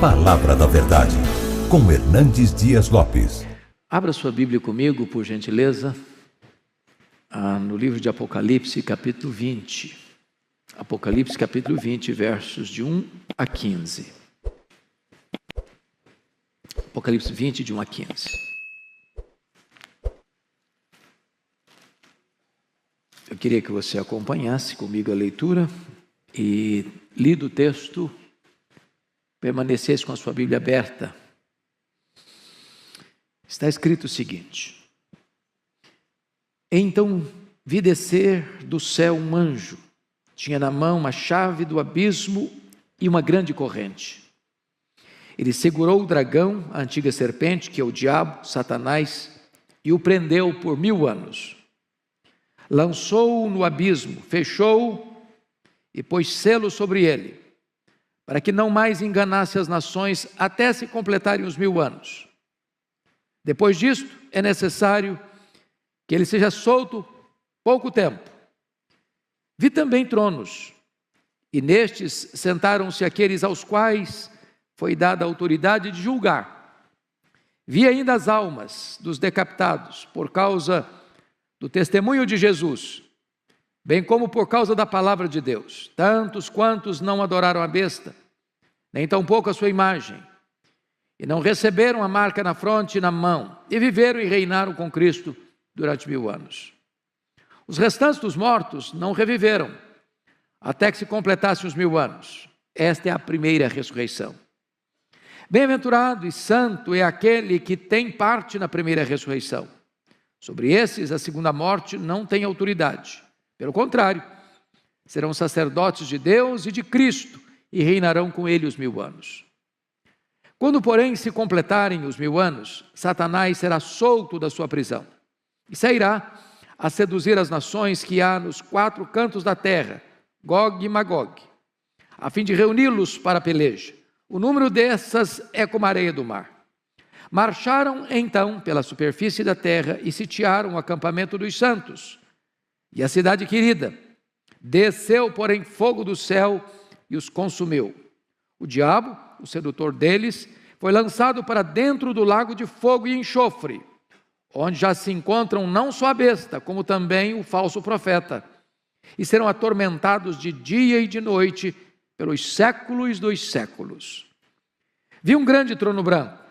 Palavra da Verdade, com Hernandes Dias Lopes. Abra sua Bíblia comigo, por gentileza, no livro de Apocalipse, capítulo 20. Apocalipse, capítulo 20, versos de 1 a 15. Apocalipse 20, de 1 a 15. Eu queria que você acompanhasse comigo a leitura e, lido o texto, permanecesse com a sua Bíblia aberta. Está escrito o seguinte: Então vi descer do céu um anjo, tinha na mão uma chave do abismo e uma grande corrente. Ele segurou o dragão, a antiga serpente, que é o diabo, Satanás, e o prendeu por 1000 anos. Lançou-o no abismo, fechou-o e pôs selo sobre ele, para que não mais enganasse as nações até se completarem os 1000 anos. Depois disto, é necessário que ele seja solto pouco tempo. Vi também tronos, e nestes sentaram-se aqueles aos quais foi dada a autoridade de julgar. Vi ainda as almas dos decapitados por causa do testemunho de Jesus, bem como por causa da palavra de Deus, tantos quantos não adoraram a besta, nem tampouco a sua imagem, e não receberam a marca na fronte e na mão, e viveram e reinaram com Cristo durante 1000 anos. Os restantes dos mortos não reviveram, até que se completassem os 1000 anos. Esta é a primeira ressurreição. Bem-aventurado e santo é aquele que tem parte na primeira ressurreição. Sobre esses, a segunda morte não tem autoridade. Pelo contrário, serão sacerdotes de Deus e de Cristo, e reinarão com ele os 1000 anos. Quando, porém, se completarem os 1000 anos, Satanás será solto da sua prisão, e sairá a seduzir as nações que há nos 4 cantos da terra, Gog e Magog, a fim de reuni-los para a peleja. O número dessas é como a areia do mar. Marcharam então pela superfície da terra e sitiaram o acampamento dos santos e a cidade querida. Desceu, porém, fogo do céu e os consumiu. O diabo, o sedutor deles, foi lançado para dentro do lago de fogo e enxofre, onde já se encontram não só a besta, como também o falso profeta, e serão atormentados de dia e de noite pelos séculos dos séculos. Vi um grande trono branco,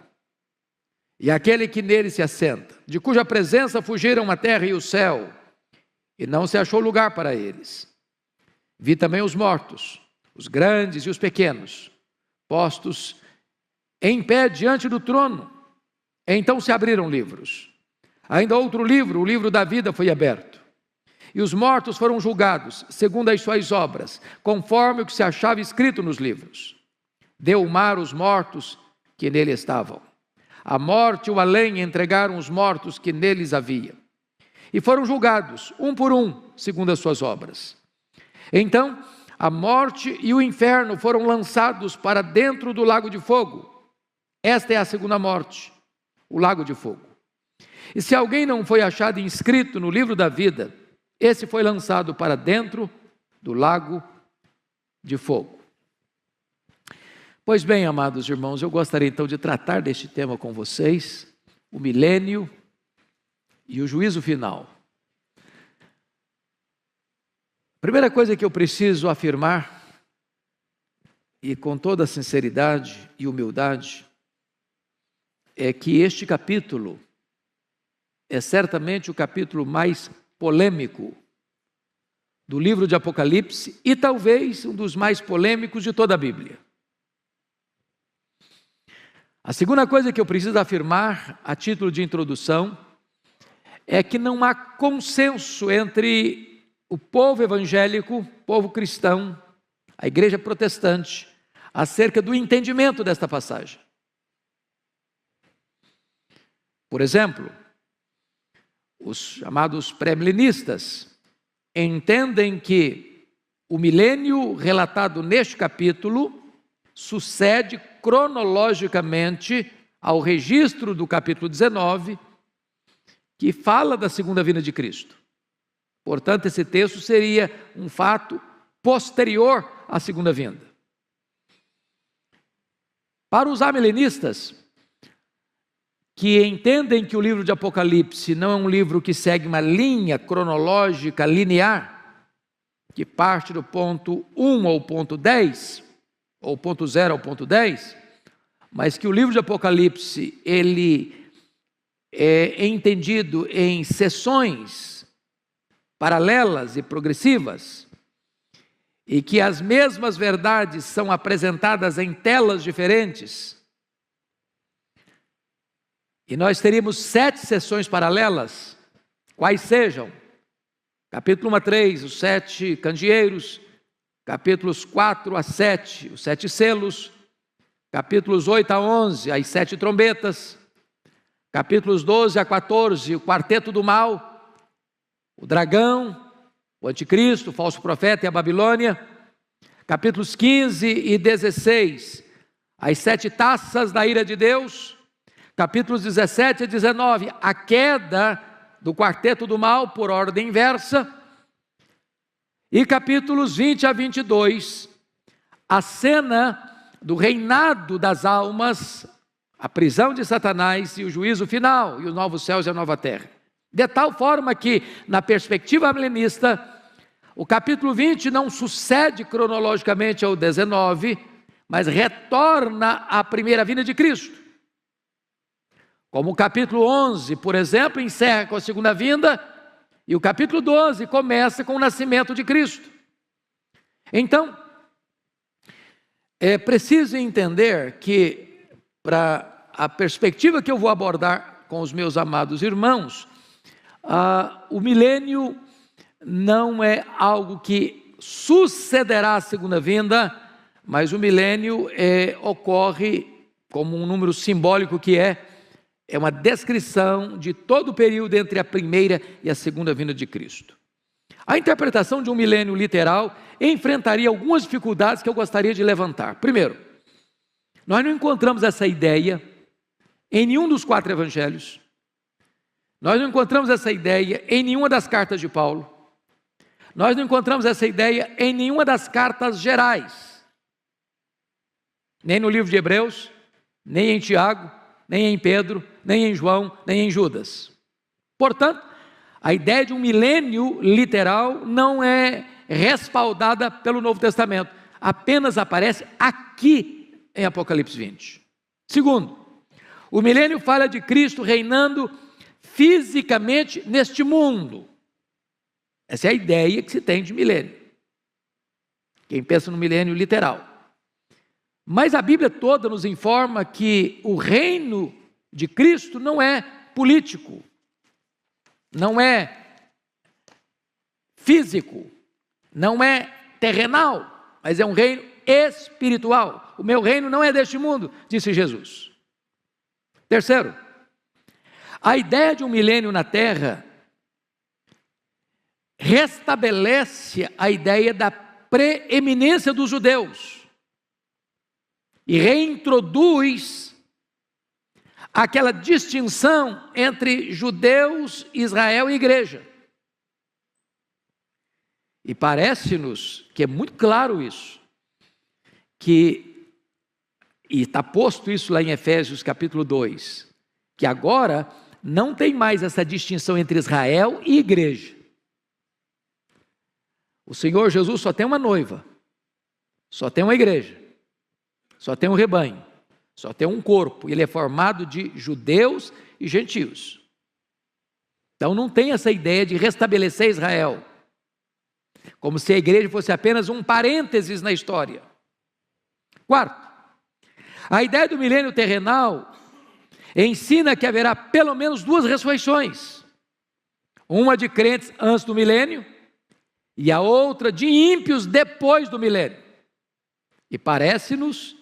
e aquele que nele se assenta, de cuja presença fugiram a terra e o céu, e não se achou lugar para eles. Vi também os mortos, os grandes e os pequenos, postos em pé diante do trono. Então se abriram livros. Ainda outro livro, o livro da vida, foi aberto. E os mortos foram julgados, segundo as suas obras, conforme o que se achava escrito nos livros. Deu o mar os mortos que nele estavam. A morte e o além entregaram os mortos que neles havia. E foram julgados, um por um, segundo as suas obras. Então, a morte e o inferno foram lançados para dentro do lago de fogo. Esta é a segunda morte, o lago de fogo. E se alguém não foi achado inscrito no livro da vida, esse foi lançado para dentro do lago de fogo. Pois bem, amados irmãos, eu gostaria então de tratar deste tema com vocês, o milênio e o juízo final. A primeira coisa que eu preciso afirmar, e com toda sinceridade e humildade, é que este capítulo é certamente o capítulo mais polêmico do livro de Apocalipse e talvez um dos mais polêmicos de toda a Bíblia. A segunda coisa que eu preciso afirmar, a título de introdução, é que não há consenso entre o povo evangélico, povo cristão, a igreja protestante, acerca do entendimento desta passagem. Por exemplo, os chamados pré-milenistas entendem que o milênio relatado neste capítulo sucede cronologicamente ao registro do capítulo 19, que fala da segunda vinda de Cristo. Portanto, esse texto seria um fato posterior à segunda vinda. Para os amilenistas, que entendem que o livro de Apocalipse não é um livro que segue uma linha cronológica linear, que parte do ponto 1 ao ponto 10, ou ponto 0 ao ponto 10, mas que o livro de Apocalipse, ele é entendido em sessões paralelas e progressivas, e que as mesmas verdades são apresentadas em telas diferentes. E nós teríamos 7 sessões paralelas, quais sejam: capítulo 1 a 3, os 7 candeeiros; capítulos 4 a 7, os 7 selos; capítulos 8 a 11, as 7 trombetas; capítulos 12 a 14, o quarteto do mal, o dragão, o anticristo, o falso profeta e a Babilônia; capítulos 15 e 16, as 7 taças da ira de Deus; capítulos 17 a 19, a queda do quarteto do mal por ordem inversa; e capítulos 20 a 22, a cena do reinado das almas, a prisão de Satanás e o juízo final, e os novos céus e a nova terra. De tal forma que, na perspectiva amilenista, o capítulo 20 não sucede cronologicamente ao 19, mas retorna à primeira vinda de Cristo. Como o capítulo 11, por exemplo, encerra com a segunda vinda, e o capítulo 12 começa com o nascimento de Cristo. Então, é preciso entender que, para a perspectiva que eu vou abordar com os meus amados irmãos, o milênio não é algo que sucederá à segunda vinda, mas o milênio ocorre como um número simbólico que é uma descrição de todo o período entre a primeira e a segunda vinda de Cristo. A interpretação de um milênio literal enfrentaria algumas dificuldades que eu gostaria de levantar. Primeiro, nós não encontramos essa ideia em nenhum dos 4 evangelhos. Nós não encontramos essa ideia em nenhuma das cartas de Paulo. Nós não encontramos essa ideia em nenhuma das cartas gerais. Nem no livro de Hebreus, nem em Tiago, nem em Pedro, nem em João, nem em Judas. Portanto, a ideia de um milênio literal não é respaldada pelo Novo Testamento, apenas aparece aqui em Apocalipse 20. Segundo, o milênio fala de Cristo reinando fisicamente neste mundo. Essa é a ideia que se tem de milênio, quem pensa no milênio literal. Mas a Bíblia toda nos informa que o reino de Cristo não é político, não é físico, não é terrenal, mas é um reino espiritual. O meu reino não é deste mundo, disse Jesus. Terceiro, a ideia de um milênio na terra restabelece a ideia da preeminência dos judeus e reintroduz aquela distinção entre judeus, Israel e igreja. E parece-nos que é muito claro isso, e está posto isso lá em Efésios capítulo 2, que agora não tem mais essa distinção entre Israel e igreja. O Senhor Jesus só tem uma noiva, só tem uma igreja, só tem um rebanho, só tem um corpo, ele é formado de judeus e gentios. Então não tem essa ideia de restabelecer Israel, como se a igreja fosse apenas um parênteses na história. Quarto, a ideia do milênio terrenal ensina que haverá pelo menos 2 ressurreições, uma de crentes antes do milênio e a outra de ímpios depois do milênio. E parece-nos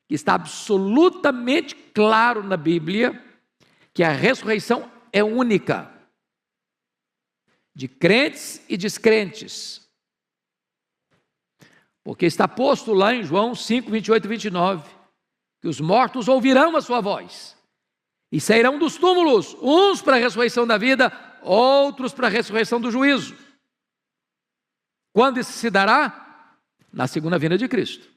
que está absolutamente claro na Bíblia que a ressurreição é única, de crentes e descrentes, porque está posto lá em João 5, 28 e 29, que os mortos ouvirão a sua voz e sairão dos túmulos, uns para a ressurreição da vida, outros para a ressurreição do juízo. Quando isso se dará? Na segunda vinda de Cristo.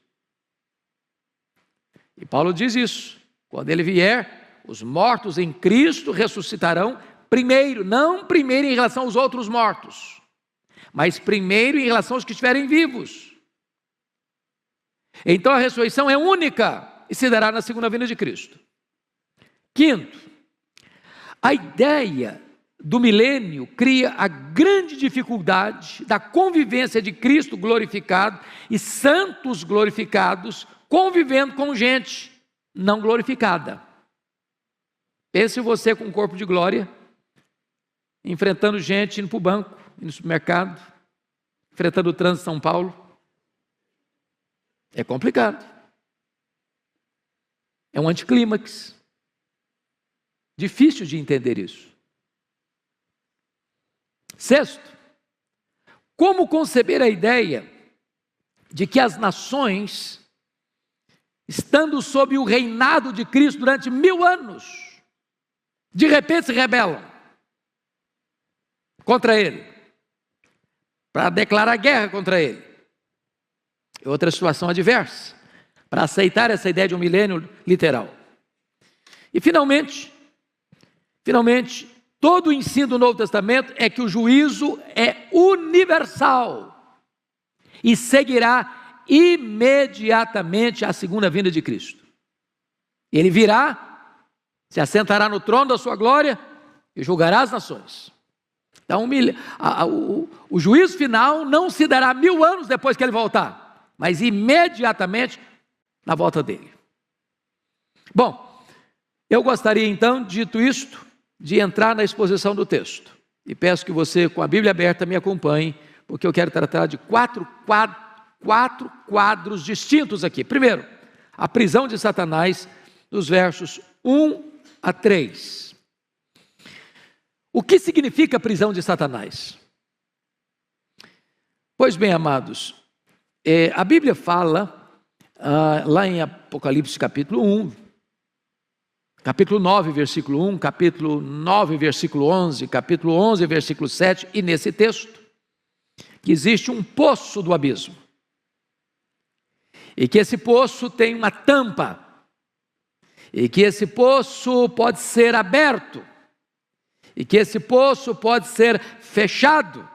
E Paulo diz isso: quando ele vier, os mortos em Cristo ressuscitarão primeiro, não primeiro em relação aos outros mortos, mas primeiro em relação aos que estiverem vivos. Então a ressurreição é única e se dará na segunda vinda de Cristo. Quinto, a ideia do milênio cria a grande dificuldade da convivência de Cristo glorificado e santos glorificados convivendo com gente não glorificada. Pense você com um corpo de glória, enfrentando gente indo para o banco, indo no supermercado, enfrentando o trânsito de São Paulo. É complicado. É um anticlímax. Difícil de entender isso. Sexto, como conceber a ideia de que as nações, estando sob o reinado de Cristo durante 1000 anos, de repente se rebelam contra Ele, para declarar guerra contra Ele? É outra situação adversa, para aceitar essa ideia de um milênio literal. E finalmente, todo o ensino do Novo Testamento é que o juízo é universal e seguirá imediatamente a segunda vinda de Cristo. Ele virá, se assentará no trono da sua glória e julgará as nações. Então o juízo final não se dará 1000 anos depois que ele voltar, mas imediatamente na volta dele. Bom, eu gostaria então, dito isto, de entrar na exposição do texto. E peço que você, com a Bíblia aberta, me acompanhe, porque eu quero tratar de quatro quadros distintos aqui. Primeiro, a prisão de Satanás, dos versos 1 a 3. O que significa a prisão de Satanás? Pois bem, amados, a Bíblia fala, lá em Apocalipse capítulo 1, capítulo 9, versículo 1, capítulo 9, versículo 11, capítulo 11, versículo 7, e nesse texto, que existe um poço do abismo, e que esse poço tem uma tampa, e que esse poço pode ser aberto, e que esse poço pode ser fechado,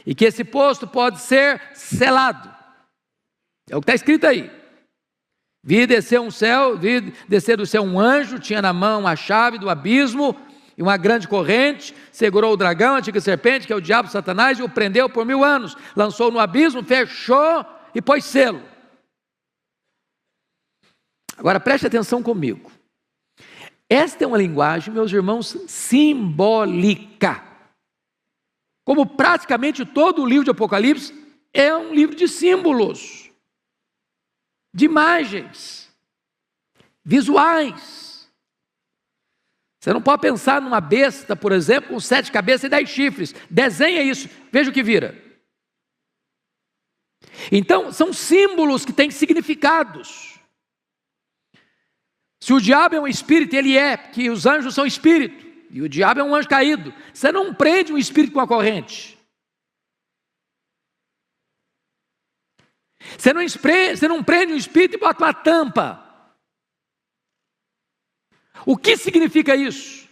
e que esse poço pode ser selado. É o que está escrito aí. Vi descer do céu um anjo, tinha na mão a chave do abismo e uma grande corrente, segurou o dragão, a antiga serpente, que é o diabo, Satanás, e o prendeu por 1000 anos, lançou no abismo, fechou e pôs selo. Agora preste atenção comigo. Esta é uma linguagem, meus irmãos, simbólica. Como praticamente todo o livro de Apocalipse é um livro de símbolos, de imagens, visuais. Você não pode pensar numa besta, por exemplo, com 7 cabeças e 10 chifres. Desenha isso, veja o que vira. Então, são símbolos que têm significados. Se o diabo é um espírito, ele é, porque os anjos são espírito, e o diabo é um anjo caído. Você não prende um espírito com a corrente. Você não prende um espírito e bota uma tampa. O que significa isso?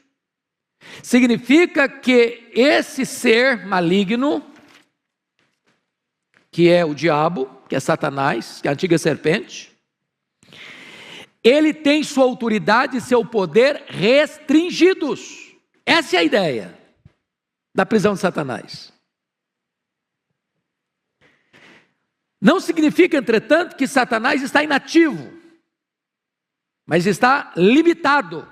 Significa que esse ser maligno, que é o diabo, que é Satanás, que é a antiga serpente, ele tem sua autoridade e seu poder restringidos. Essa é a ideia da prisão de Satanás. Não significa, entretanto, que Satanás está inativo, mas está limitado.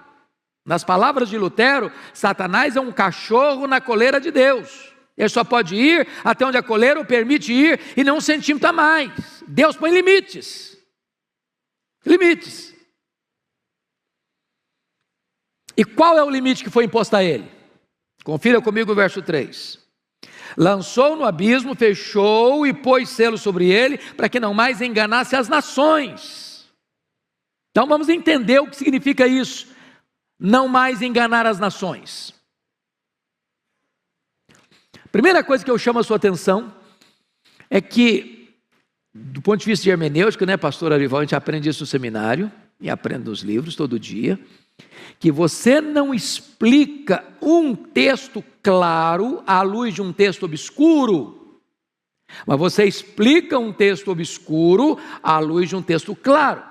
Nas palavras de Lutero, Satanás é um cachorro na coleira de Deus. Ele só pode ir até onde a coleira o permite ir e não 1 centímetro a mais. Deus põe limites. Limites. E qual é o limite que foi imposto a ele? Confira comigo o verso 3. Lançou no abismo, fechou e pôs selo sobre ele, para que não mais enganasse as nações. Então vamos entender o que significa isso, não mais enganar as nações. Primeira coisa que eu chamo a sua atenção é que, do ponto de vista de hermenêutica, né, pastor Arival, a gente aprende isso no seminário, e aprendo nos livros todo dia, que você não explica um texto claro à luz de um texto obscuro, mas você explica um texto obscuro à luz de um texto claro.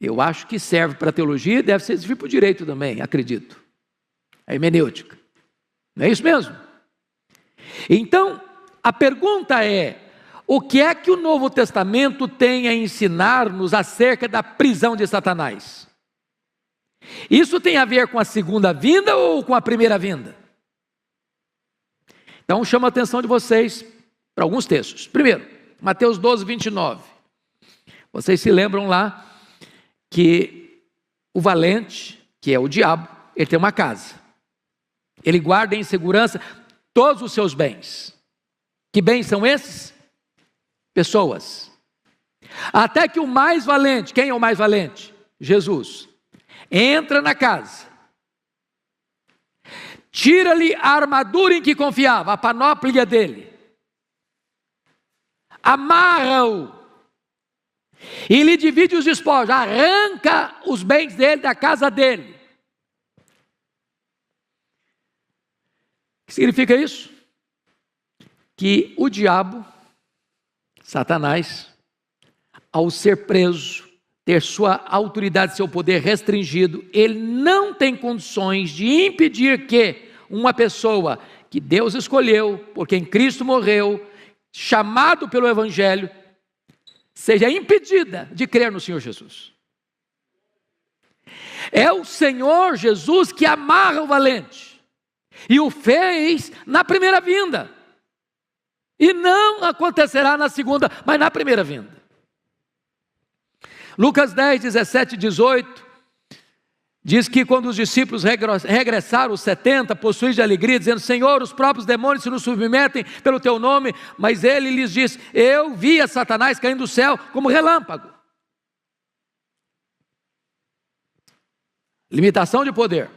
Eu acho que serve para a teologia e deve servir para o direito também, acredito. A hermenêutica. Não é isso mesmo? Então, a pergunta é: o que é que o Novo Testamento tem a ensinar-nos acerca da prisão de Satanás? Isso tem a ver com a segunda vinda ou com a primeira vinda? Então, chamo a atenção de vocês para alguns textos. Primeiro, Mateus 12, 29. Vocês se lembram lá que o valente, que é o diabo, ele tem uma casa. Ele guarda em segurança todos os seus bens. Que bens são esses? Pessoas. Até que o mais valente, quem é o mais valente? Jesus. Entra na casa, tira-lhe a armadura em que confiava, a panóplia dele, amarra-o e lhe divide os despojos, arranca os bens dele da casa dele. O que significa isso? Que o diabo, Satanás, ao ser preso, ter sua autoridade, seu poder restringido, ele não tem condições de impedir que uma pessoa que Deus escolheu, por quem Cristo morreu, chamado pelo Evangelho, seja impedida de crer no Senhor Jesus. É o Senhor Jesus que amarra o valente, e o fez na primeira vinda, e não acontecerá na segunda, mas na primeira vinda. Lucas 10, 17 e 18, diz que quando os discípulos regressaram, os 70, possuídos de alegria, dizendo: Senhor, os próprios demônios se nos submetem pelo teu nome, mas ele lhes disse: eu vi a Satanás caindo do céu como relâmpago. Limitação de poder.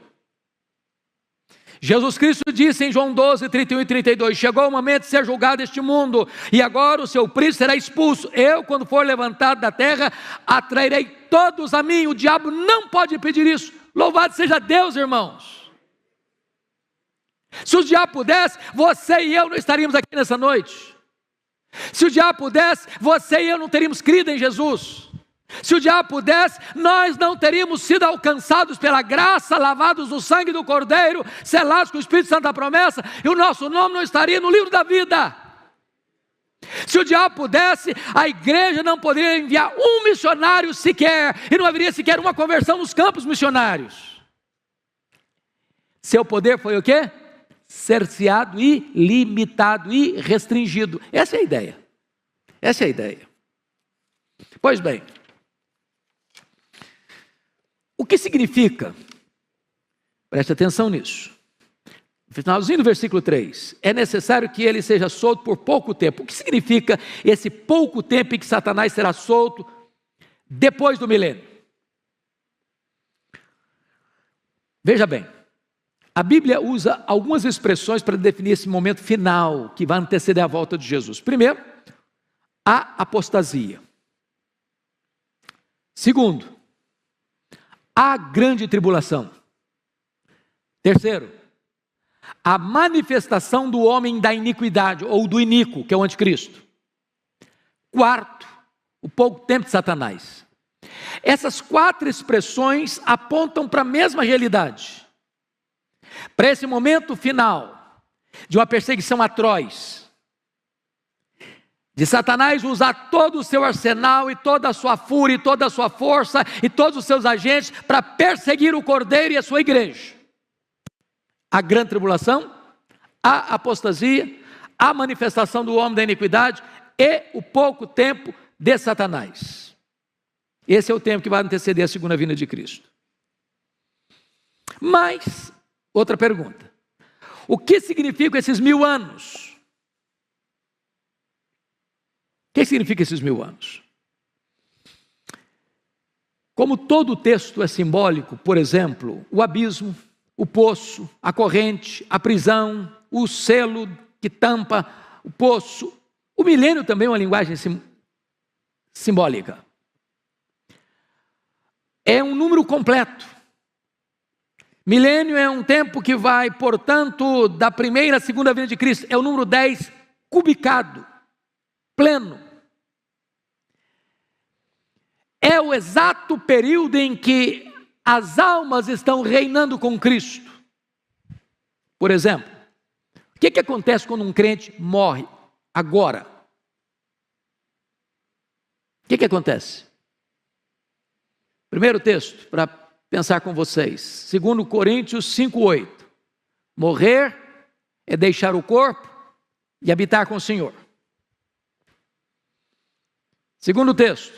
Jesus Cristo disse em João 12, 31 e 32, chegou o momento de ser julgado este mundo, e agora o seu príncipe será expulso. Eu, quando for levantado da terra, atrairei todos a mim. O diabo não pode impedir isso. Louvado seja Deus, irmãos. Se o diabo pudesse, você e eu não estaríamos aqui nessa noite. Se o diabo pudesse, você e eu não teríamos crido em Jesus. Se o diabo pudesse, nós não teríamos sido alcançados pela graça, lavados no sangue do Cordeiro, selados com o Espírito Santo da promessa, e o nosso nome não estaria no livro da vida. Se o diabo pudesse, a igreja não poderia enviar um missionário sequer, e não haveria sequer uma conversão nos campos missionários. Seu poder foi o quê? Cerceado e limitado e restringido. Essa é a ideia. Essa é a ideia. Pois bem, o que significa? Preste atenção nisso. No finalzinho do versículo 3, é necessário que ele seja solto por pouco tempo. O que significa esse pouco tempo em que Satanás será solto depois do milênio? Veja bem, a Bíblia usa algumas expressões para definir esse momento final que vai anteceder a volta de Jesus. Primeiro, a apostasia. Segundo, a grande tribulação. Terceiro, a manifestação do homem da iniquidade, ou do iníquo, que é o anticristo. Quarto, o pouco tempo de Satanás. Essas quatro expressões apontam para a mesma realidade. Para esse momento final, de uma perseguição atroz, de Satanás usar todo o seu arsenal e toda a sua fúria e toda a sua força e todos os seus agentes para perseguir o Cordeiro e a sua igreja. A grande tribulação, a apostasia, a manifestação do homem da iniquidade e o pouco tempo de Satanás. Esse é o tempo que vai anteceder a segunda vinda de Cristo. Mas, outra pergunta: o que significam esses 1000 anos? O que significa esses 1000 anos? Como todo o texto é simbólico, por exemplo, o abismo, o poço, a corrente, a prisão, o selo que tampa o poço, o milênio também é uma linguagem simbólica. é um número completo. Milênio é um tempo que vai, portanto, da primeira à segunda vinda de Cristo. É o número 10 cubicado, pleno. É o exato período em que as almas estão reinando com Cristo. Por exemplo, o que acontece quando um crente morre agora? O que acontece? Primeiro texto, para pensar com vocês, 2 Coríntios 5:8. Morrer é deixar o corpo e habitar com o Senhor. Segundo texto,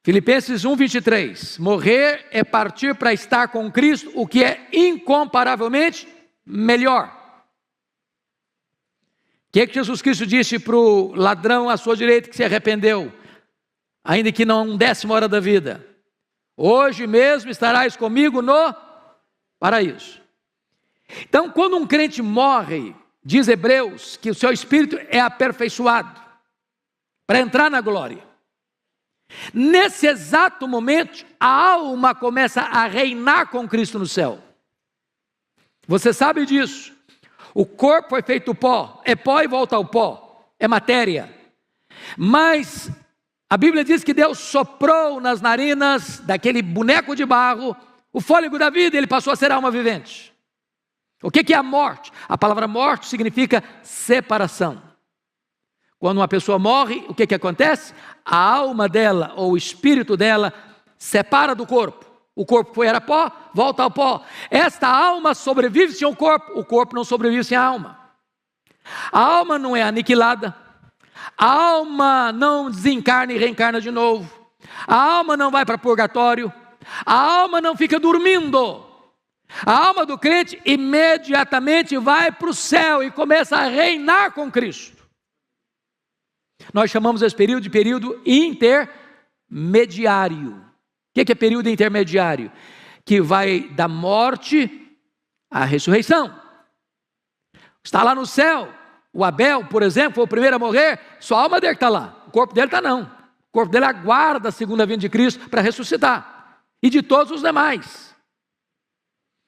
Filipenses 1:23. Morrer é partir para estar com Cristo, o que é incomparavelmente melhor. O que Jesus Cristo disse para o ladrão à sua direita que se arrependeu, ainda que não 10ª hora da vida? Hoje mesmo estarás comigo no paraíso. Então, quando um crente morre, diz Hebreus que o seu espírito é aperfeiçoado para entrar na glória. Nesse exato momento, a alma começa a reinar com Cristo no céu. Você sabe disso. O corpo foi feito pó, é pó e volta ao pó, é matéria. Mas a Bíblia diz que Deus soprou nas narinas daquele boneco de barro o fôlego da vida e ele passou a ser alma vivente. O que é a morte? A palavra morte significa separação. Quando uma pessoa morre, o que acontece? A alma dela ou o espírito dela separa do corpo. O corpo era pó, volta ao pó. Esta alma sobrevive sem o corpo não sobrevive sem a alma. A alma não é aniquilada. A alma não desencarna e reencarna de novo. A alma não vai para purgatório. A alma não fica dormindo. A alma do crente imediatamente vai para o céu e começa a reinar com Cristo. Nós chamamos esse período de período intermediário. O que é período intermediário? Que vai da morte à ressurreição. Está lá no céu. O Abel, por exemplo, foi o primeiro a morrer, sua alma dele está lá, o corpo dele está não. O corpo dele aguarda a segunda vinda de Cristo para ressuscitar. E de todos os demais.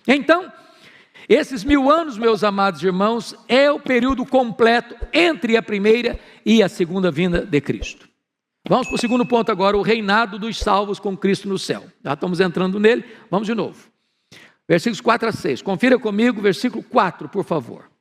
Então, esses 1000 anos, meus amados irmãos, é o período completo entre a primeira e a segunda vinda de Cristo. Vamos para o segundo ponto agora, o reinado dos salvos com Cristo no céu. Já estamos entrando nele, vamos de novo. Versículos 4-6, confira comigo, versículo 4, por favor.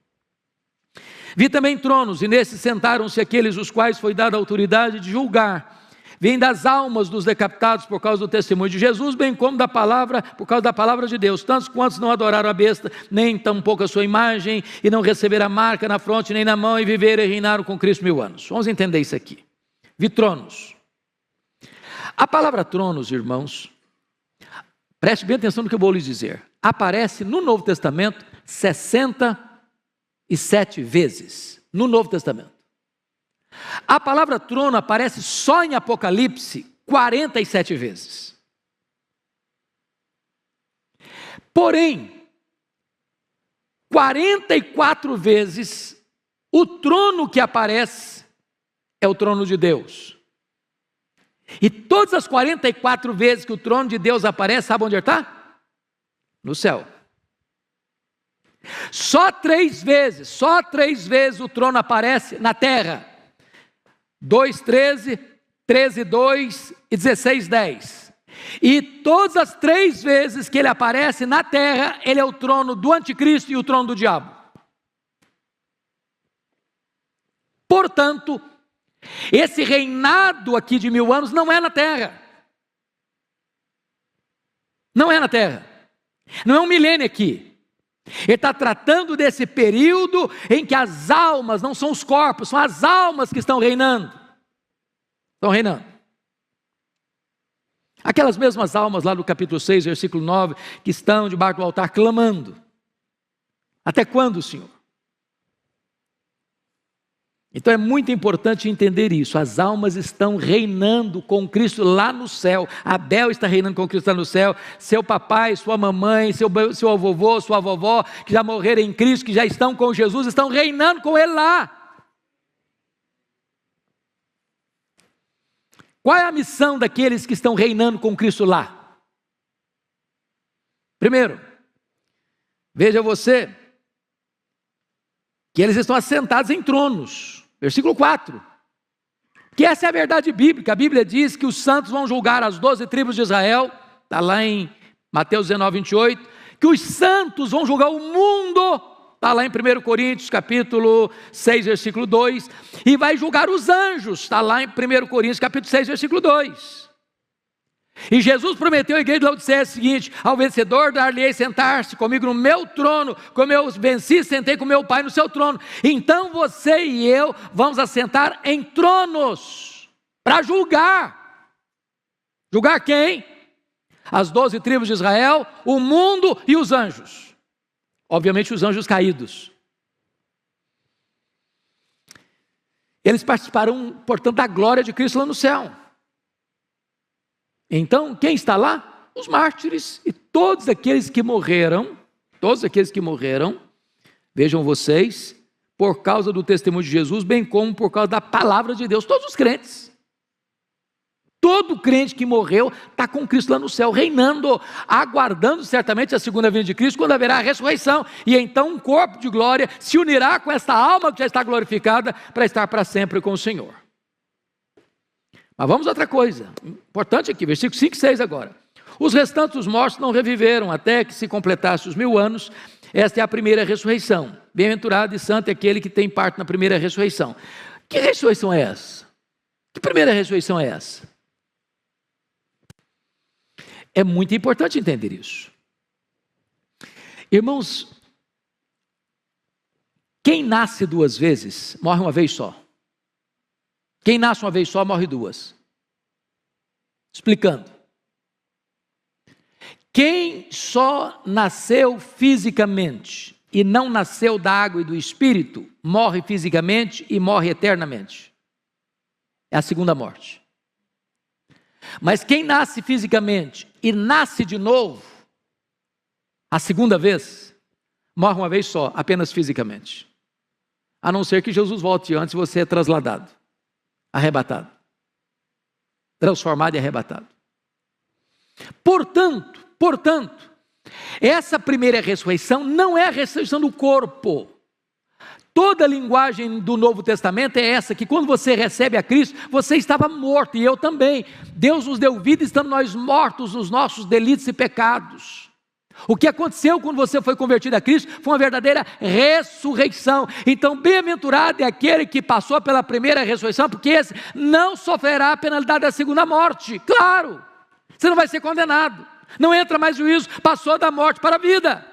Vi também tronos, e nesses sentaram-se aqueles os quais foi dada a autoridade de julgar. Vêm das almas dos decapitados por causa do testemunho de Jesus, bem como da palavra, por causa da palavra de Deus. Tantos quantos não adoraram a besta, nem tampouco a sua imagem, e não receberam a marca na fronte nem na mão, e viveram e reinaram com Cristo 1000 anos. Vamos entender isso aqui. Vi tronos. A palavra tronos, irmãos, preste bem atenção no que eu vou lhes dizer. Aparece no Novo Testamento 67 vezes. No Novo Testamento. A palavra trono aparece só em Apocalipse 47 vezes. Porém, 44 vezes o trono que aparece é o trono de Deus. E todas as 44 vezes que o trono de Deus aparece, sabe onde ele está? No céu. Só 3 vezes o trono aparece na terra. 2:13, 13:2 e 16:10. E todas as 3 vezes que ele aparece na terra, ele é o trono do anticristo e o trono do diabo. Portanto, esse reinado aqui de 1000 anos não é na terra. Não é na terra. Não é um milênio aqui. Ele está tratando desse período em que as almas, não são os corpos, são as almas que estão reinando. Estão reinando. Aquelas mesmas almas lá do capítulo 6, versículo 9, que estão debaixo do altar clamando. Até quando, Senhor? Então é muito importante entender isso. As almas estão reinando com Cristo lá no céu. Abel está reinando com Cristo lá no céu. Seu papai, sua mamãe, seu vovô, sua vovó, que já morreram em Cristo, que já estão com Jesus, estão reinando com Ele lá. Qual é a missão daqueles que estão reinando com Cristo lá? Primeiro, veja você, que eles estão assentados em tronos. Versículo 4. Que essa é a verdade bíblica. A Bíblia diz que os santos vão julgar as 12 tribos de Israel. Está lá em Mateus 19, 28. Que os santos vão julgar o mundo. Está lá em 1 Coríntios, capítulo 6, versículo 2. E vai julgar os anjos. Está lá em 1 Coríntios, capítulo 6, versículo 2. E Jesus prometeu à igreja de Laodiceia o seguinte: ao vencedor dar-lhe-ei sentar-se comigo no meu trono, como eu venci, sentei com meu Pai no seu trono. Então você e eu vamos assentar em tronos, para julgar. Julgar quem? As 12 tribos de Israel, o mundo e os anjos. Obviamente os anjos caídos. Eles participarão, portanto, da glória de Cristo lá no céu. Então, quem está lá? Os mártires e todos aqueles que morreram, vejam vocês, por causa do testemunho de Jesus, bem como por causa da palavra de Deus, todos os crentes. Todo crente que morreu está com Cristo lá no céu, reinando, aguardando certamente a segunda vinda de Cristo, quando haverá a ressurreição, e então um corpo de glória se unirá com esta alma que já está glorificada, para estar para sempre com o Senhor. Mas vamos a outra coisa, importante aqui, versículos 5 e 6 agora. Os restantes dos mortos não reviveram, até que se completasse os 1000 anos, esta é a primeira ressurreição. Bem-aventurado e santo é aquele que tem parte na primeira ressurreição. Que ressurreição é essa? Que primeira ressurreição é essa? É muito importante entender isso. Irmãos, quem nasce 2 vezes, morre uma vez só. Quem nasce uma vez só, morre 2. Explicando. Quem só nasceu fisicamente e não nasceu da água e do Espírito, morre fisicamente e morre eternamente. É a segunda morte. Mas quem nasce fisicamente e nasce de novo, a segunda vez, morre uma vez só, apenas fisicamente. A não ser que Jesus volte antes e você é trasladado. Arrebatado, transformado e arrebatado. Portanto, essa primeira ressurreição não é a ressurreição do corpo. Toda a linguagem do Novo Testamento é essa, que quando você recebe a Cristo, você estava morto, e eu também. Deus nos deu vida, estando nós mortos nos nossos delitos e pecados. O que aconteceu quando você foi convertido a Cristo foi uma verdadeira ressurreição. Então, bem-aventurado é aquele que passou pela primeira ressurreição, porque esse não sofrerá a penalidade da segunda morte. Claro, você não vai ser condenado, não entra mais juízo, passou da morte para a vida.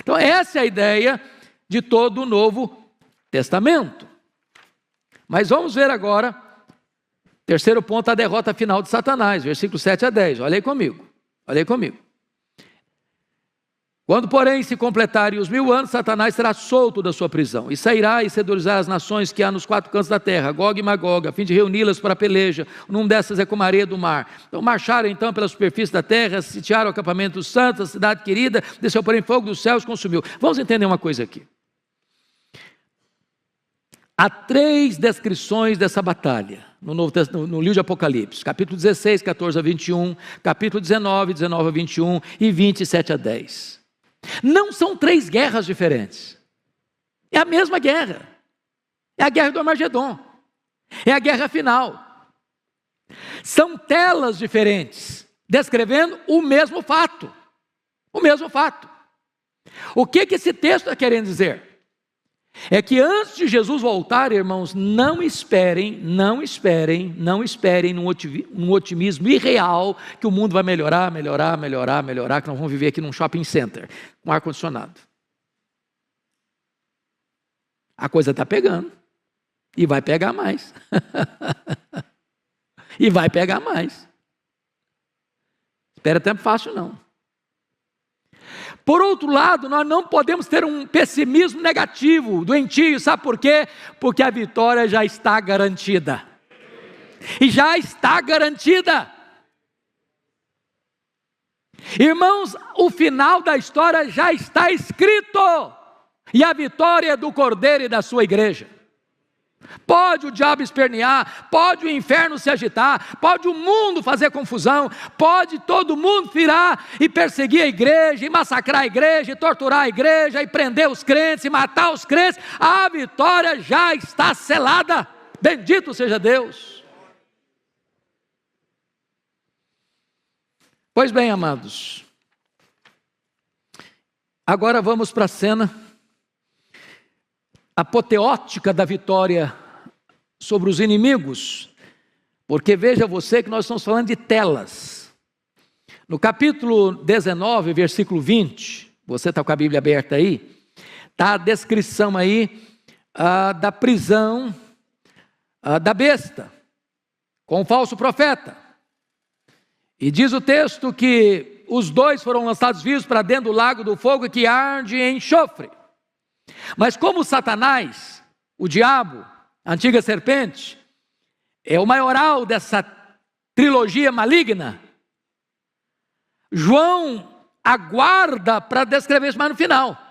Então, essa é a ideia de todo o Novo Testamento. Mas vamos ver agora, terceiro ponto, a derrota final de Satanás, versículos 7 a 10. Olha aí comigo. Quando, porém, se completarem os 1000 anos, Satanás será solto da sua prisão, e sairá e seduzirá as nações que há nos 4 cantos da terra, Gog e Magog, a fim de reuni-las para a peleja. Num dessas é como a areia do mar. Então marcharam então pela superfície da terra, sitiaram o acampamento dos santos, a cidade querida, desceu porém fogo dos céus e consumiu. Vamos entender uma coisa aqui. Há 3 descrições dessa batalha no livro de Apocalipse, capítulo 16, 14 a 21, capítulo 19, 19 a 21 e 27 a 10. Não são 3 guerras diferentes, é a mesma guerra, é a guerra do Armagedon, é a guerra final. São telas diferentes, descrevendo o mesmo fato. O que esse texto está querendo dizer? É que antes de Jesus voltar, irmãos, não esperem num otimismo irreal que o mundo vai melhorar, que nós vamos viver aqui num shopping center, com ar-condicionado. A coisa está pegando, e vai pegar mais. Espera tempo fácil não. Por outro lado, nós não podemos ter um pessimismo negativo, doentio, sabe por quê? Porque a vitória já está garantida. Irmãos, o final da história já está escrito, e a vitória é do Cordeiro e da sua igreja. Pode o diabo espernear, pode o inferno se agitar, pode o mundo fazer confusão, pode todo mundo virar e perseguir a igreja, e massacrar a igreja, e torturar a igreja, e prender os crentes, e matar os crentes. A vitória já está selada. Bendito seja Deus. Pois bem, amados, agora vamos para a cena apoteótica da vitória sobre os inimigos, porque veja você que nós estamos falando de telas. No capítulo 19, versículo 20, você está com a Bíblia aberta aí, está a descrição aí da prisão da besta, com o falso profeta. E diz o texto que os dois foram lançados vivos para dentro do lago do fogo que arde em enxofre. Mas como Satanás, o diabo, a antiga serpente, é o maioral dessa trilogia maligna, João aguarda para descrever isso mais no final.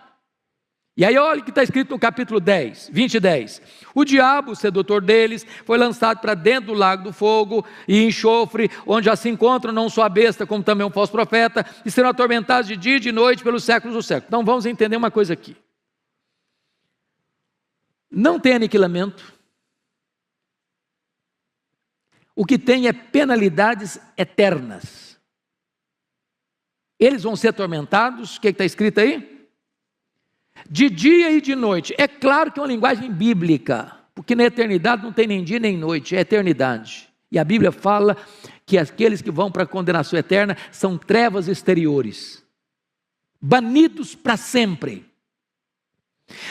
E aí olha o que está escrito no capítulo 10, 20 e 10. O diabo, o sedutor deles, foi lançado para dentro do lago do fogo e enxofre, onde já se encontram não só a besta, como também um falso profeta, e serão atormentados de dia e de noite pelos séculos dos séculos. Então vamos entender uma coisa aqui. Não tem aniquilamento. O que tem é penalidades eternas. Eles vão ser atormentados, o que está escrito aí? De dia e de noite. É claro que é uma linguagem bíblica, porque na eternidade não tem nem dia nem noite, é eternidade. E a Bíblia fala que aqueles que vão para a condenação eterna são trevas exteriores, banidos para sempre.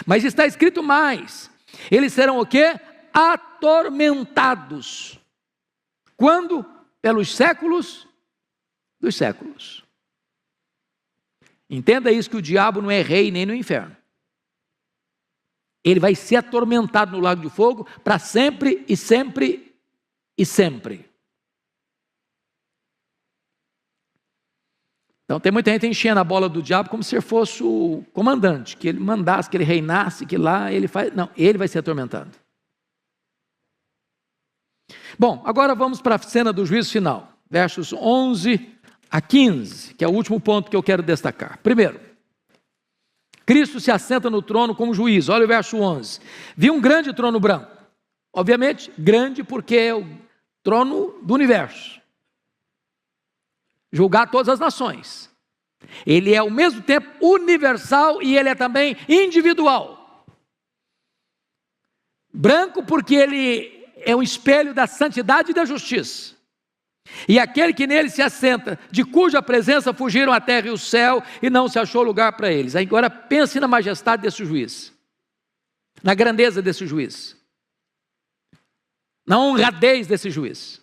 Mas está escrito mais, eles serão o quê? Atormentados. Quando? Pelos séculos dos séculos. Entenda isso, que o diabo não é rei nem no inferno. Ele vai ser atormentado no lago de fogo para sempre e sempre e sempre. Então tem muita gente enchendo a bola do diabo como se ele fosse o comandante, que ele mandasse, que ele reinasse, que lá ele faz... Não, ele vai ser atormentado. Bom, agora vamos para a cena do juízo final, versos 11 a 15, que é o último ponto que eu quero destacar. Primeiro, Cristo se assenta no trono como juiz. Olha o verso 11. Vi um grande trono branco. Obviamente, grande porque é o trono do universo. Julgar todas as nações. Ele é ao mesmo tempo universal e ele é também individual. Branco porque ele é um espelho da santidade e da justiça. E aquele que nele se assenta, de cuja presença fugiram a terra e o céu, e não se achou lugar para eles. Agora pense na majestade desse juiz, na grandeza desse juiz, na honradez desse juiz,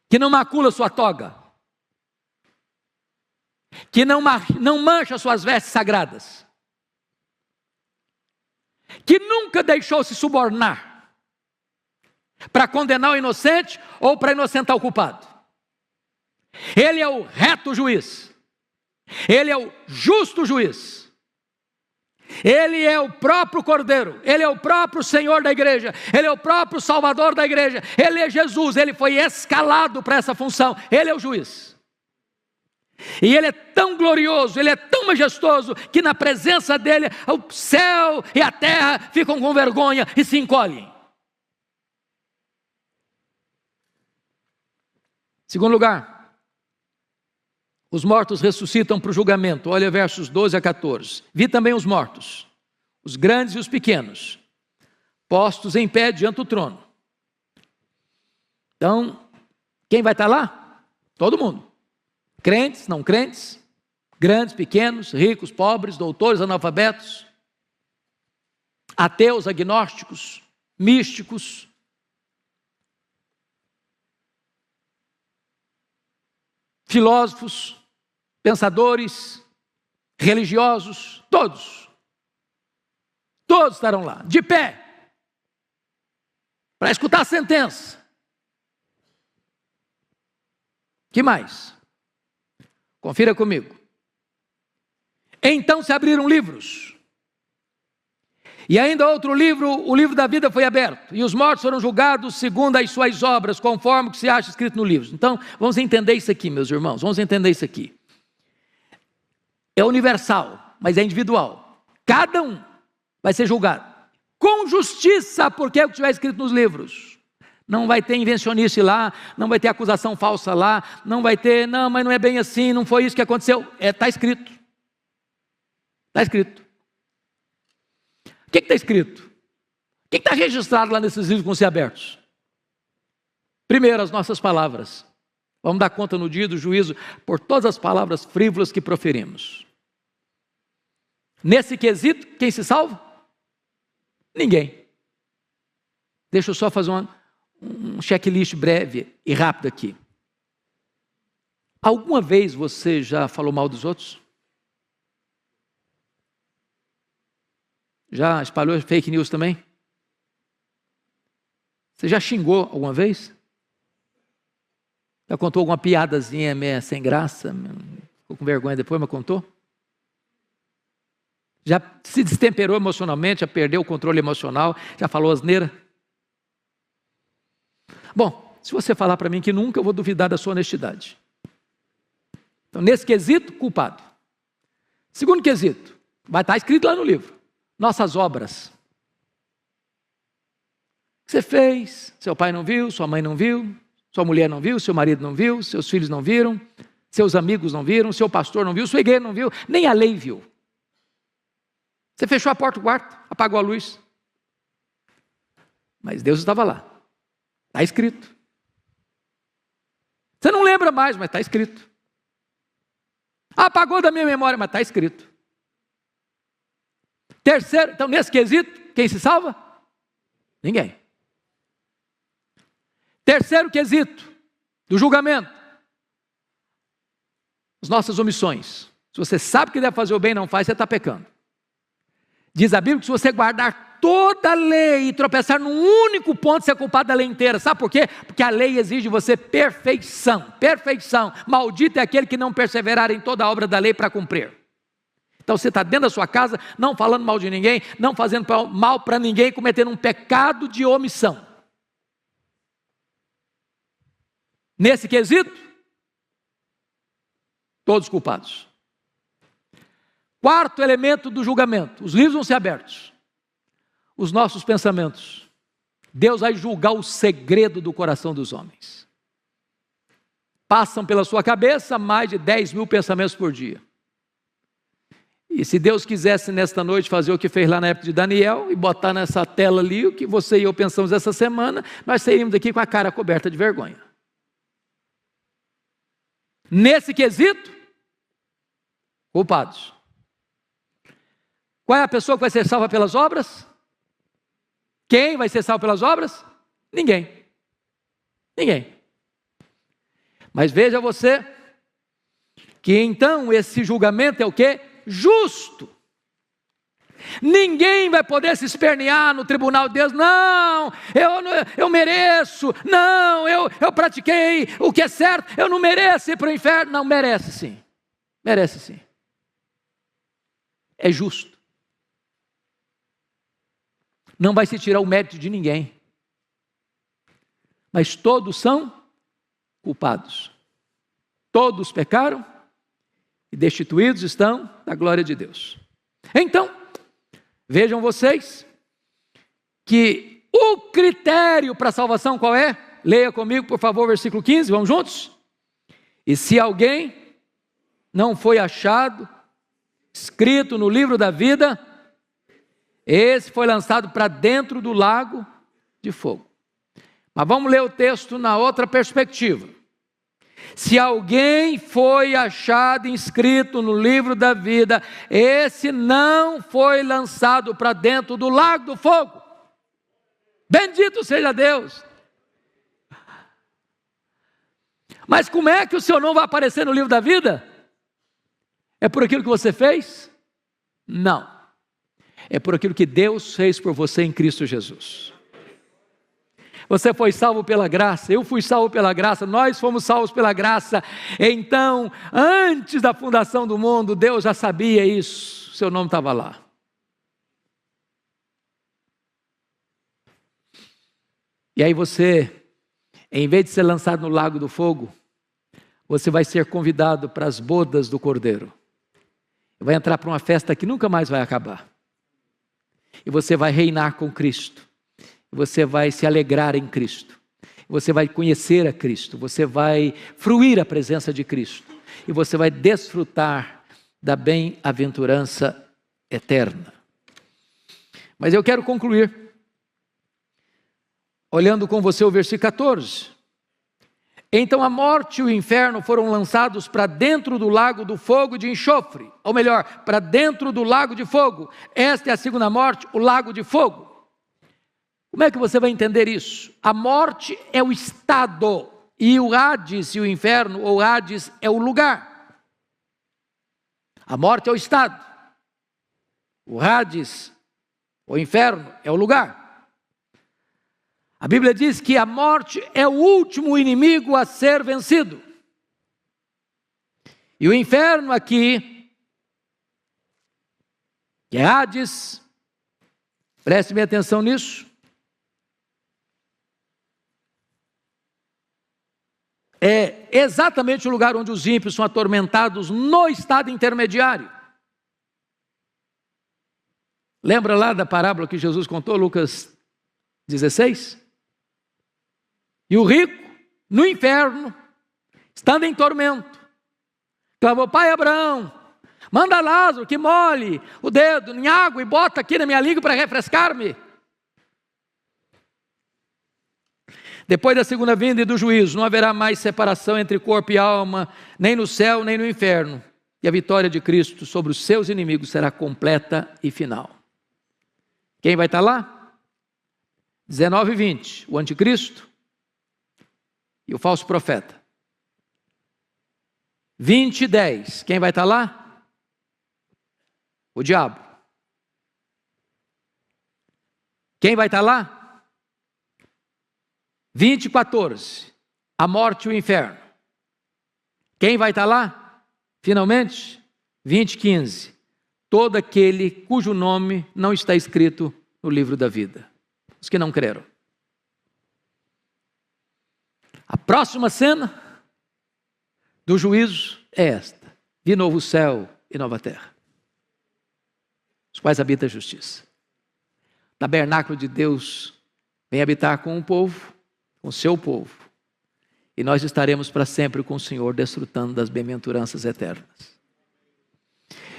que não macula sua toga, que não mancha suas vestes sagradas, que nunca deixou se subornar para condenar o inocente ou para inocentar o culpado. Ele é o reto juiz, ele é o justo juiz, ele é o próprio Cordeiro, ele é o próprio Senhor da igreja, ele é o próprio Salvador da igreja, ele é Jesus, ele foi escalado para essa função, ele é o juiz. E ele é tão glorioso, ele é tão majestoso, que na presença dele o céu e a terra ficam com vergonha e se encolhem. Segundo lugar, os mortos ressuscitam para o julgamento. Olha versos 12 a 14. Vi também os mortos, os grandes e os pequenos, postos em pé diante do trono. Então, quem vai estar lá? Todo mundo. Crentes, não crentes, grandes, pequenos, ricos, pobres, doutores, analfabetos, ateus, agnósticos, místicos, filósofos, pensadores, religiosos, todos estarão lá, de pé, para escutar a sentença. Que mais? Confira comigo. Então se abriram livros, E ainda outro livro, o livro da vida foi aberto, e os mortos foram julgados segundo as suas obras, conforme o que se acha escrito no livro. Então, vamos entender isso aqui, meus irmãos, vamos entender isso aqui. É universal, mas é individual. Cada um vai ser julgado com justiça, porque é o que estiver escrito nos livros. Não vai ter invencionice lá, não vai ter acusação falsa lá, não vai ter, não, mas não é bem assim, não foi isso que aconteceu. Está escrito. Está escrito. O que está escrito? O que está registrado lá nesses livros que vão ser abertos? Primeiro, as nossas palavras. Vamos dar conta no dia do juízo por todas as palavras frívolas que proferimos. Nesse quesito, quem se salva? Ninguém. Deixa eu só fazer um checklist breve e rápido aqui. Alguma vez você já falou mal dos outros? Já espalhou fake news também? Você já xingou alguma vez? Já contou alguma piadazinha meio sem graça? Ficou com vergonha depois, mas contou? Já se destemperou emocionalmente, já perdeu o controle emocional, já falou asneira? Bom, se você falar para mim que nunca, eu vou duvidar da sua honestidade. Então, nesse quesito, culpado. Segundo quesito, vai estar escrito lá no livro. Nossas obras. O que você fez, seu pai não viu, sua mãe não viu, sua mulher não viu, seu marido não viu, seus filhos não viram, seus amigos não viram, seu pastor não viu, sua igreja não viu, nem a lei viu. Você fechou a porta do quarto, apagou a luz. Mas Deus estava lá. Está escrito. Você não lembra mais, mas está escrito. Apagou da minha memória, mas está escrito. Terceiro, então nesse quesito, quem se salva? Ninguém. Terceiro quesito do julgamento. As nossas omissões. Se você sabe que deve fazer o bem e não faz, você está pecando. Diz a Bíblia que se você guardar toda a lei e tropeçar num único ponto, você é culpado da lei inteira. Sabe por quê? Porque a lei exige de você perfeição. Perfeição. Maldito é aquele que não perseverar em toda a obra da lei para cumprir. Então você está dentro da sua casa, não falando mal de ninguém, não fazendo mal para ninguém, cometendo um pecado de omissão. Nesse quesito, todos culpados. Quarto elemento do julgamento, os livros vão ser abertos. Os nossos pensamentos. Deus vai julgar o segredo do coração dos homens. Passam pela sua cabeça mais de 10.000 pensamentos por dia. E se Deus quisesse nesta noite fazer o que fez lá na época de Daniel e botar nessa tela ali o que você e eu pensamos essa semana, nós sairíamos daqui com a cara coberta de vergonha. Nesse quesito, culpados. Qual é a pessoa que vai ser salva pelas obras? Quem vai ser salvo pelas obras? Ninguém. Ninguém. Mas veja você que então esse julgamento é o quê? Justo. Ninguém vai poder se espernear no tribunal de Deus. Não, eu mereço. Não, eu pratiquei o que é certo. Eu não mereço ir para o inferno. Não, merece sim. Merece sim. É justo. Não vai se tirar o mérito de ninguém. Mas todos são culpados. Todos pecaram e destituídos estão da glória de Deus. Então, vejam vocês que o critério para a salvação qual é? Leia comigo, por favor, versículo 15, vamos juntos? E se alguém não foi achado, escrito no livro da vida, esse foi lançado para dentro do lago de fogo. Mas vamos ler o texto na outra perspectiva. Se alguém foi achado inscrito no livro da vida, esse não foi lançado para dentro do lago do fogo. Bendito seja Deus. Mas como é que o seu nome vai aparecer no livro da vida? É por aquilo que você fez? Não. É por aquilo que Deus fez por você em Cristo Jesus. Você foi salvo pela graça, eu fui salvo pela graça, nós fomos salvos pela graça. Então, antes da fundação do mundo, Deus já sabia isso, seu nome estava lá. E aí você, em vez de ser lançado no lago do fogo, você vai ser convidado para as bodas do Cordeiro. Vai entrar para uma festa que nunca mais vai acabar. E você vai reinar com Cristo. E você vai se alegrar em Cristo. Você vai conhecer a Cristo. Você vai fruir a presença de Cristo. E você vai desfrutar da bem-aventurança eterna. Mas eu quero concluir olhando com você o versículo 14. Então a morte e o inferno foram lançados para dentro do lago do fogo de enxofre, ou melhor, para dentro do lago de fogo. Esta é a segunda morte, o lago de fogo. Como é que você vai entender isso? A morte é o estado, e o Hades e o inferno, ou Hades, é o lugar. A morte é o estado, o Hades, o inferno, é o lugar. A Bíblia diz que a morte é o último inimigo a ser vencido. E o inferno aqui, que é Hades, preste bem atenção nisso, é exatamente o lugar onde os ímpios são atormentados no estado intermediário. Lembra lá da parábola que Jesus contou, Lucas 16? E o rico, no inferno, estando em tormento, clamou: Pai Abraão, manda Lázaro que molhe o dedo em água e bota aqui na minha língua para refrescar-me. Depois da segunda vinda e do juízo, não haverá mais separação entre corpo e alma, nem no céu, nem no inferno. E a vitória de Cristo sobre os seus inimigos será completa e final. Quem vai estar lá? 19 e 20, o anticristo e o falso profeta. 20 e 10, quem vai estar lá? O diabo. Quem vai estar lá? 20 e 14, a morte e o inferno. Quem vai estar lá? Finalmente, 20 e 15, todo aquele cujo nome não está escrito no livro da vida. Os que não creram. A próxima cena do juízo é esta: vi novo céu e nova terra, os quais habita a justiça. O tabernáculo de Deus vem habitar com o povo, com o seu povo, e nós estaremos para sempre com o Senhor, desfrutando das bem-aventuranças eternas.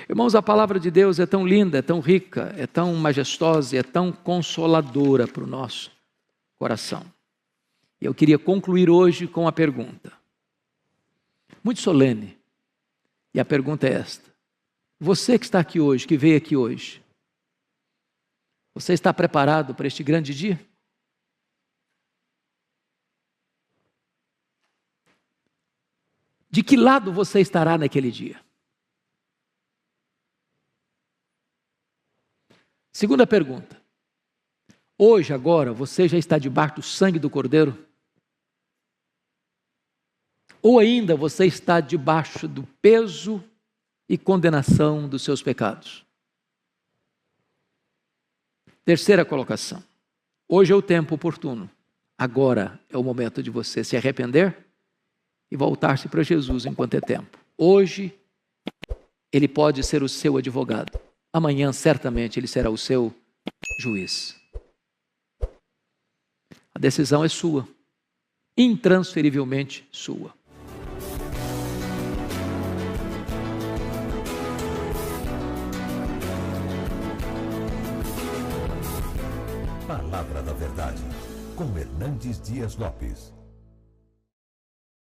Irmãos, a palavra de Deus é tão linda, é tão rica, é tão majestosa e é tão consoladora para o nosso coração. E eu queria concluir hoje com uma pergunta, muito solene. E a pergunta é esta: você que está aqui hoje, que veio aqui hoje, você está preparado para este grande dia? De que lado você estará naquele dia? Segunda pergunta: hoje, agora, você já está debaixo do sangue do Cordeiro? Ou ainda você está debaixo do peso e condenação dos seus pecados? Terceira colocação: hoje é o tempo oportuno. Agora é o momento de você se arrepender e voltar-se para Jesus enquanto é tempo. Hoje, Ele pode ser o seu advogado. Amanhã, certamente, Ele será o seu juiz. A decisão é sua, intransferivelmente sua. Palavra da Verdade, com Hernandes Dias Lopes.